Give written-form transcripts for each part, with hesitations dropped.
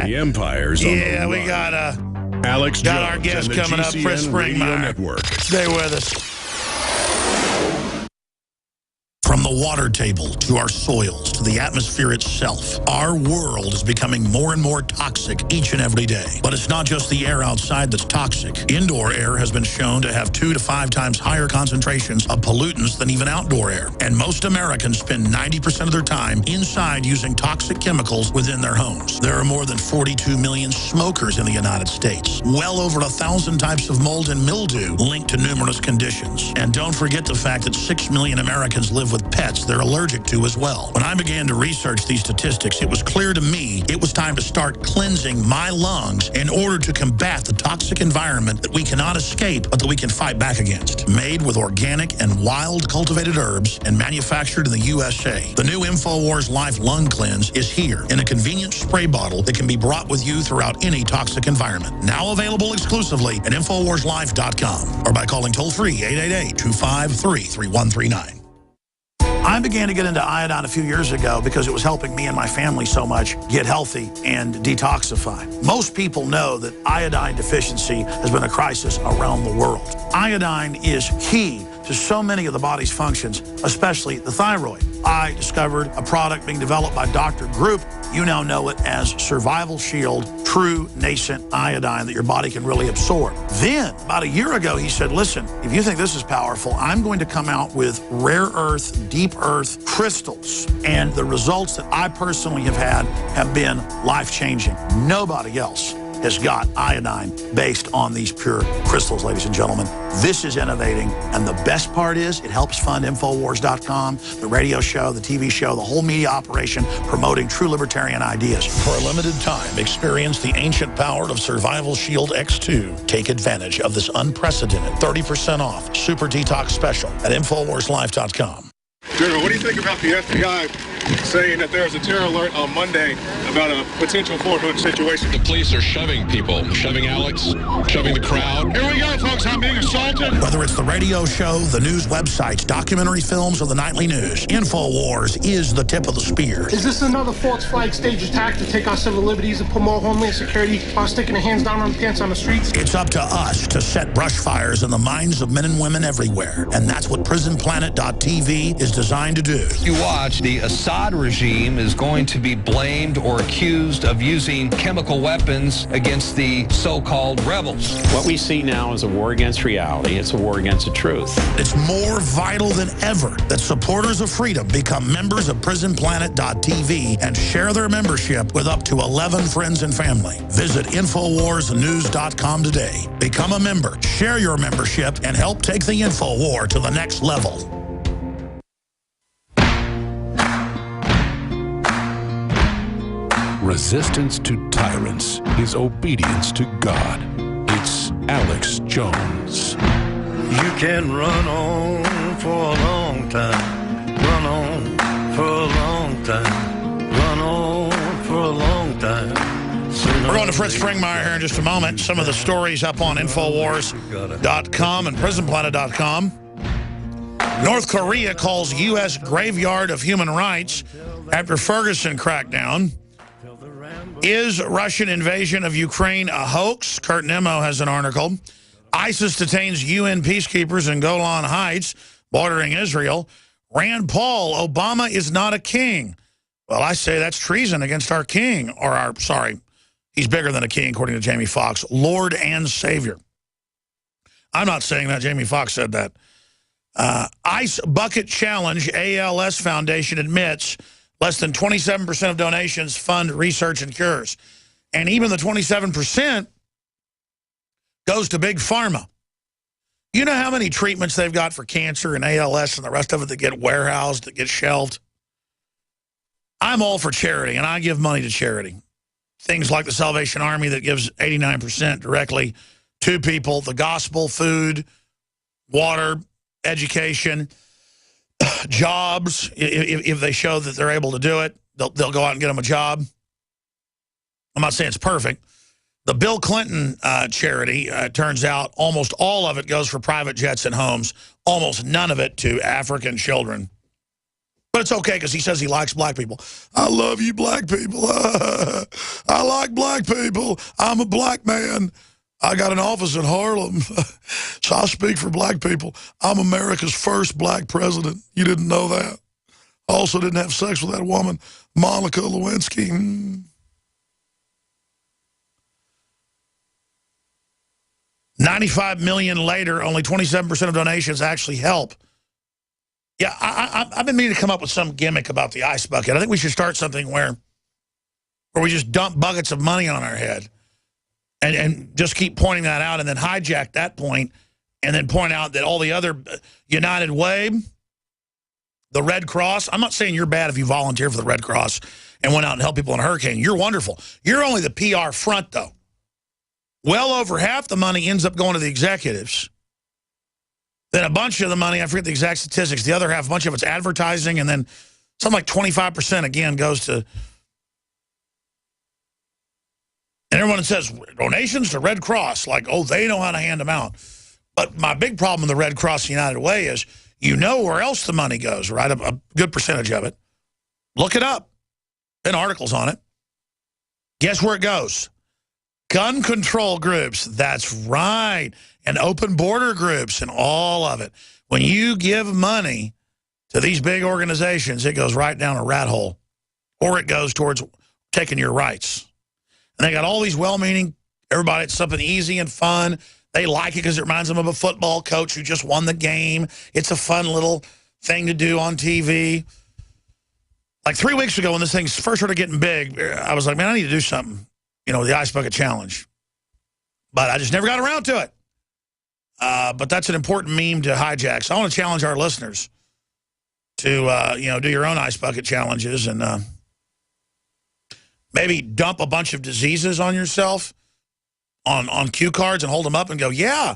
The Empire's on the Yeah, we run. got Alex got Jones our guest and the coming up, GCN Fritz Radio Springmeier. Network. Stay with us. From the water table to our soils to the atmosphere itself, our world is becoming more and more toxic each and every day. But it's not just the air outside that's toxic. Indoor air has been shown to have 2 to 5 times higher concentrations of pollutants than even outdoor air. And most Americans spend 90% of their time inside using toxic chemicals within their homes. There are more than 42 million smokers in the United States. Well over 1,000 types of mold and mildew linked to numerous conditions. And don't forget the fact that 6 million Americans live with pets they're allergic to as well. When I began to research these statistics, it was clear to me it was time to start cleansing my lungs in order to combat the toxic environment that we cannot escape, but that we can fight back against. Made with organic and wild cultivated herbs and manufactured in the USA, the new InfoWars Life Lung Cleanse is here in a convenient spray bottle that can be brought with you throughout any toxic environment. Now available exclusively at InfoWarsLife.com or by calling toll-free 888-253-3139. I began to get into iodine a few years ago because it was helping me and my family so much get healthy and detoxify. Most people know that iodine deficiency has been a crisis around the world. Iodine is key to so many of the body's functions, especially the thyroid. I discovered a product being developed by Dr. Group. You now know it as Survival Shield True Nascent Iodine that your body can really absorb. Then, about a year ago, he said, listen, if you think this is powerful, I'm going to come out with rare earth, deep earth crystals. And the results that I personally have had have been life-changing. Nobody else has got iodine based on these pure crystals, ladies and gentlemen. This is innovating, and the best part is it helps fund Infowars.com, the radio show, the TV show, the whole media operation promoting true libertarian ideas. For a limited time, experience the ancient power of Survival Shield X2. Take advantage of this unprecedented 30% off super detox special at InfoWarsLife.com. General, what do you think about the FBI saying that there was a terror alert on Monday about a potential Fort Hood situation? The police are shoving people, shoving Alex, shoving the crowd. Here we go, folks. I'm being assaulted. Whether it's the radio show, the news websites, documentary films, or the nightly news, InfoWars is the tip of the spear. Is this another false flag stage attack to take our civil liberties and promote homeland security while sticking their hands down on the pants on the streets? It's up to us to set brush fires in the minds of men and women everywhere. And that's what PrisonPlanet.tv is designed to do. You watch, the Assad regime is going to be blamed or accused of using chemical weapons against the so-called rebels. What we see now is a war against reality. It's a war against the truth. It's more vital than ever that supporters of freedom become members of PrisonPlanet.tv and share their membership with up to 11 friends and family. Visit InfoWarsNews.com today. Become a member, share your membership, and help take the InfoWar to the next level. Resistance to tyrants is obedience to God. It's Alex Jones. You can run on for a long time. Run on for a long time. Run on for a long time. We're going to Fritz Springmeier here in just a moment. Some of the stories up on Infowars.com and PrisonPlanet.com. North Korea calls U.S. graveyard of human rights after Ferguson crackdown. Is Russian invasion of Ukraine a hoax? Kurt Nimmo has an article. ISIS detains UN peacekeepers in Golan Heights, bordering Israel. Rand Paul, Obama is not a king. Well, I say that's treason against our king, or our, sorry, he's bigger than a king, according to Jamie Foxx, Lord and Savior. I'm not saying that. Jamie Foxx said that. Ice Bucket Challenge, ALS Foundation admits less than 27% of donations fund research and cures. And even the 27% goes to big pharma. You know how many treatments they've got for cancer and ALS and the rest of it that get warehoused, that get shelved? I'm all for charity, and I give money to charity. Things like the Salvation Army that gives 89% directly to people, the gospel, food, water, education, jobs. If they show that they're able to do it, they'll go out and get them a job. I'm not saying it's perfect. The Bill Clinton charity, turns out almost all of it goes for private jets and homes, almost none of it to African children. But But it's okay because he says he likes black people. I love you black people. I like black people. I'm a black man. I got an office in Harlem, so I speak for black people. I'm America's first black president. You didn't know that. Also didn't have sex with that woman, Monica Lewinsky. 95 million later, only 27% of donations actually help. Yeah, I've been meaning to come up with some gimmick about the ice bucket. I think we should start something where we just dump buckets of money on our head and just keep pointing that out and then hijack that point and then point out that all the other United Way, the Red Cross, I'm not saying you're bad if you volunteer for the Red Cross and went out and helped people in a hurricane. You're wonderful. You're only the PR front, though. Well over half the money ends up going to the executives. Then a bunch of the money, I forget the exact statistics, the other half, a bunch of it's advertising, and then something like 25% again goes to... And everyone says, donations to Red Cross, like, oh, they know how to hand them out. But my big problem with the Red Cross United Way is you know where else the money goes, right? A good percentage of it. Look it up. Been articles on it. Guess where it goes? Gun control groups. That's right. And open border groups and all of it. When you give money to these big organizations, it goes right down a rat hole. Or it goes towards taking your rights. And they got all these well-meaning, everybody, it's something easy and fun. They like it because it reminds them of a football coach who just won the game. It's a fun little thing to do on TV. Like 3 weeks ago when this thing first started getting big, I was like, man, I need to do something. You know, the Ice Bucket Challenge. But I just never got around to it. But that's an important meme to hijack. So I want to challenge our listeners to, you know, do your own Ice Bucket Challenges and... maybe dump a bunch of diseases on yourself on cue cards and hold them up and go, yeah,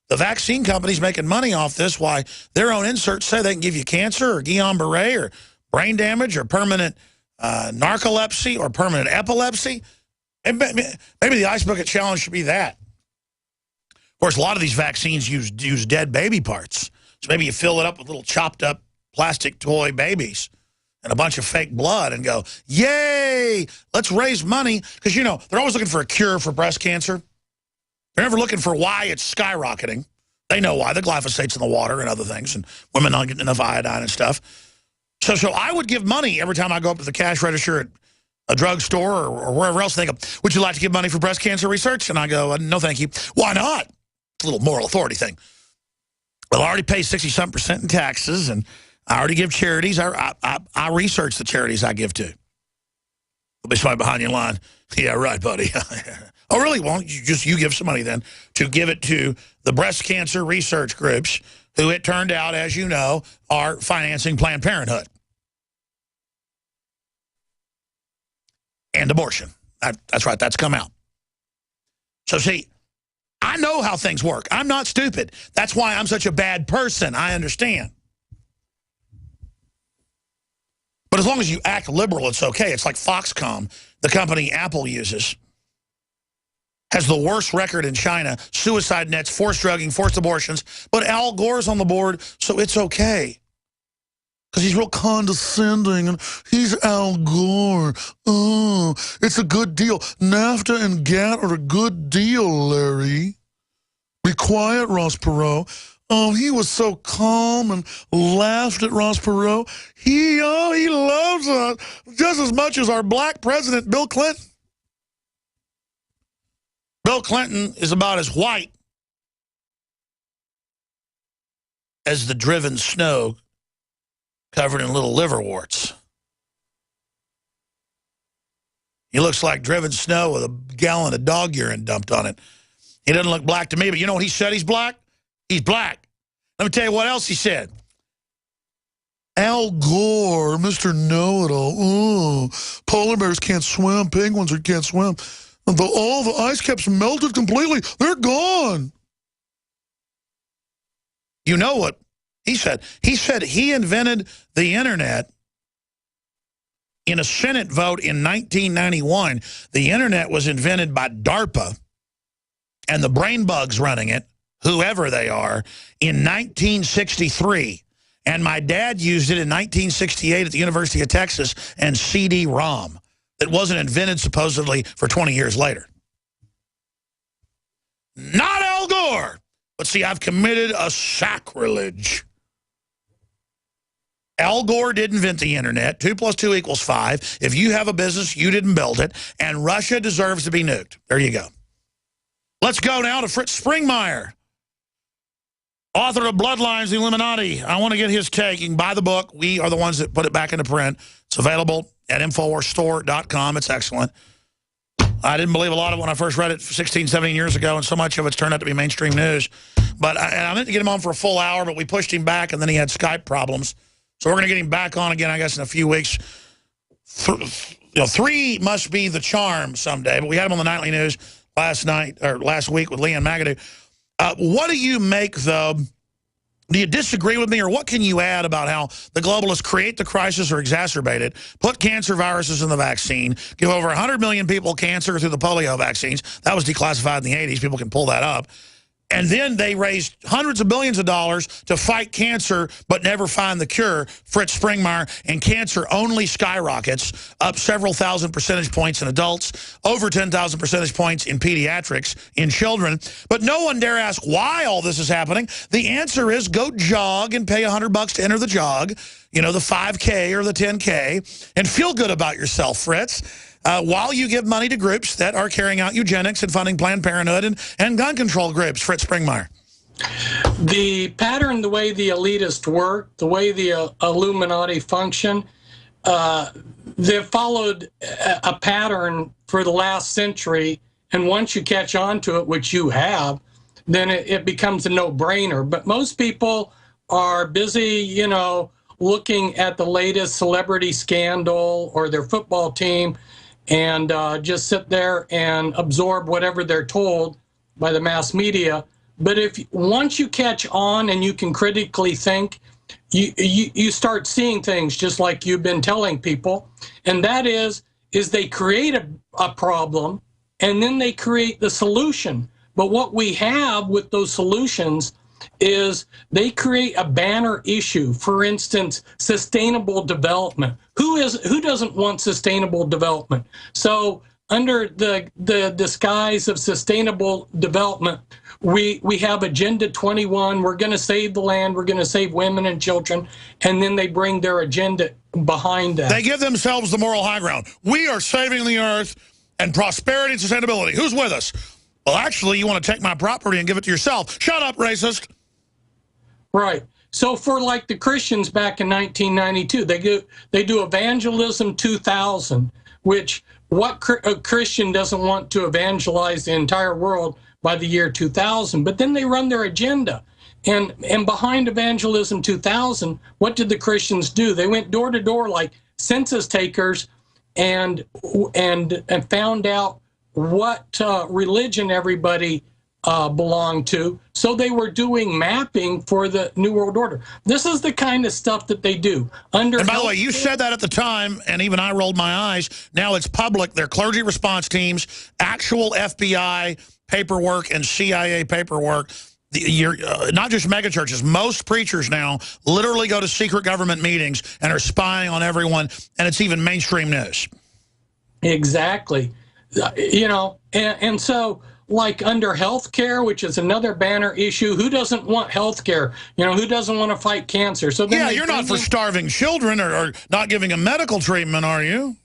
the vaccine company's making money off this. Why their own inserts say they can give you cancer or Guillain-Barré or brain damage or permanent narcolepsy or permanent epilepsy. And maybe the Ice Bucket Challenge should be that. Of course, a lot of these vaccines use dead baby parts. So maybe you fill it up with little chopped up plastic toy babies and a bunch of fake blood and go, yay, let's raise money. Because, you know, they're always looking for a cure for breast cancer. They're never looking for why it's skyrocketing. They know why. The glyphosate's in the water and other things, and women not getting enough iodine and stuff. So I would give money every time I go up to the cash register at a drugstore or wherever else. They go, would you like to give money for breast cancer research? And I go, no, thank you. Why not? It's a little moral authority thing. Well, I already pay 60-something% in taxes, and I already give charities. I research the charities I give to. There'll be somebody behind you in line. Yeah, right, buddy. Oh, really? Well, you give some money then to give it to the breast cancer research groups who it turned out, as you know, are financing Planned Parenthood. And abortion. That's right. That's come out. So, see, I know how things work. I'm not stupid. That's why I'm such a bad person. I understand. But as long as you act liberal, it's okay. It's like Foxconn, the company Apple uses, has the worst record in China, suicide nets, forced drugging, forced abortions, but Al Gore's on the board, so it's okay. Because he's real condescending, and he's Al Gore. Oh, it's a good deal. NAFTA and GATT are a good deal, Larry. Be quiet, Ross Perot. Oh, he was so calm and laughed at Ross Perot. He loves us just as much as our black president, Bill Clinton. Bill Clinton is about as white as the driven snow covered in little liverworts. He looks like driven snow with a gallon of dog urine dumped on it. He doesn't look black to me, but you know what he said he's black? He's black. Let me tell you what else he said. Al Gore, Mr. Know-It-All. Oh, polar bears can't swim. Penguins can't swim. All the ice caps melted completely. They're gone. You know what he said? He said he invented the internet in a Senate vote in 1991. The internet was invented by DARPA and the brain bugs running it, whoever they are, in 1963. And my dad used it in 1968 at the University of Texas and CD-ROM. That wasn't invented, supposedly, for 20 years later. Not Al Gore. But see, I've committed a sacrilege. Al Gore didn't invent the internet. 2 + 2 = 5. If you have a business, you didn't build it. And Russia deserves to be nuked. There you go. Let's go now to Fritz Springmeier, author of Bloodlines, the Illuminati. I want to get his take. You can buy the book. We are the ones that put it back into print. It's available at InfoWarsStore.com. It's excellent. I didn't believe a lot of it when I first read it 16, 17 years ago, and so much of it's turned out to be mainstream news. But I meant to get him on for a full hour, but we pushed him back, and then he had Skype problems. So we're going to get him back on again, I guess, in a few weeks. 3 must be the charm someday, but we had him on the Nightly News last week with Leanne McAdoo. What do you make, though? Do you disagree with me, or what can you add about how the globalists create the crisis or exacerbate it, put cancer viruses in the vaccine, give over 100 million people cancer through the polio vaccines? That was declassified in the 80s. People can pull that up. And then they raised hundreds of billions of dollars to fight cancer but never find the cure, Fritz Springmeier, and cancer only skyrockets, up several thousand percentage points in adults, over 10,000 percentage points in pediatrics, in children. But no one dare ask why all this is happening. The answer is go jog and pay $100 to enter the jog, you know, the 5K or the 10K, and feel good about yourself, Fritz. While you give money to groups that are carrying out eugenics and funding Planned Parenthood and gun control groups. Fritz Springmeier. The pattern, the way the elitists work, the way the Illuminati function, they've followed a pattern for the last century, and once you catch on to it, which you have, then it becomes a no-brainer. But most people are busy, you know, looking at the latest celebrity scandal or their football team, and just sit there and absorb whatever they're told by the mass media. But once you catch on and you can critically think, you start seeing things just like you've been telling people, and that is they create a problem and then they create the solution. But what we have with those solutions is they create a banner issue. For instance, sustainable development. Who doesn't want sustainable development? So under the disguise of sustainable development, we have Agenda 21. We're going to save the land. We're going to save women and children. And then they bring their agenda behind that. They give themselves the moral high ground. We are saving the earth and prosperity and sustainability. Who's with us? Well, actually, you want to take my property and give it to yourself. Shut up, racist. Right. So for like the Christians back in 1992, they do Evangelism 2000, which what a Christian doesn't want to evangelize the entire world by the year 2000? But then they run their agenda. And behind Evangelism 2000, what did the Christians do? They went door to door like census takers and found out what religion everybody belonged to. So they were doing mapping for the New World Order. This is the kind of stuff that they do. And by the way, you said that at the time, and even I rolled my eyes. Now it's public. They're clergy response teams, actual FBI paperwork and CIA paperwork. Not just megachurches. Most preachers now literally go to secret government meetings and are spying on everyone, and it's even mainstream news. Exactly. You know, and so like under health care, which is another banner issue, who doesn't want health care? You know, who doesn't want to fight cancer? So then you're not for starving children or not giving them medical treatment, are you?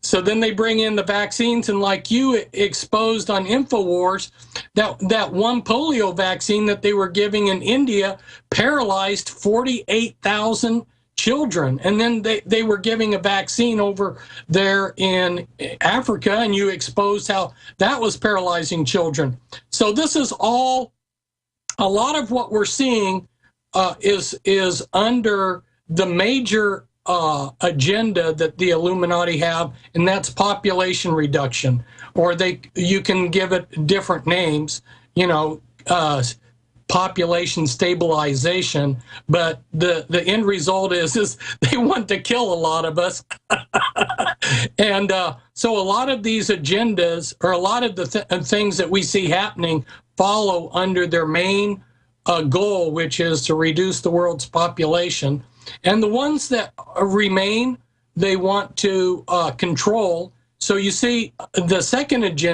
So then they bring in the vaccines, and like you exposed on InfoWars, that one polio vaccine that they were giving in India paralyzed 48,000 children. And then they were giving a vaccine over there in Africa, and you exposed how that was paralyzing children. So this is all, a lot of what we're seeing is under the major agenda that the Illuminati have, and that's population reduction, or you can give it different names, you know, population stabilization, but the end result is they want to kill a lot of us. And so a lot of these agendas, or a lot of the things that we see happening, follow under their main goal, which is to reduce the world's population. And the ones that remain, they want to control. So you see, the second agenda